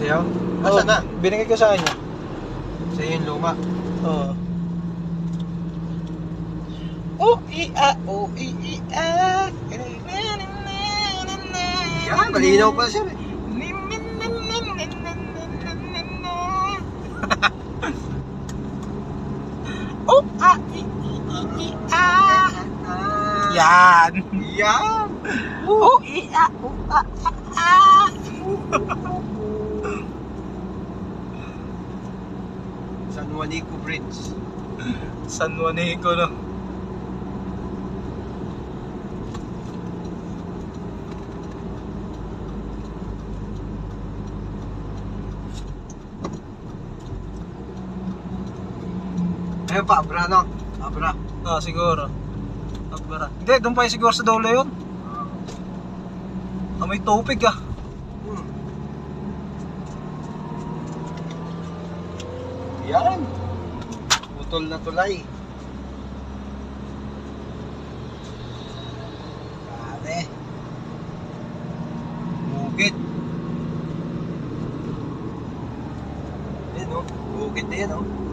Sa'yo? Oo, Nasaan na? binigay ko sa kanya. Sa'yo yung luma. Oo. Yan, malinaw pa siya eh. Yan. Yan! San Juanico Bridge. San Juanico, no? Ayun pa, Abra no? Abra. Siguro. Agbara. Hindi, doon pa yung siguro sa dulo yun. May tubig ah. Hmm. Yan! Putol na tulay. Grabe. Bukid. Yan o, bukid na yan o.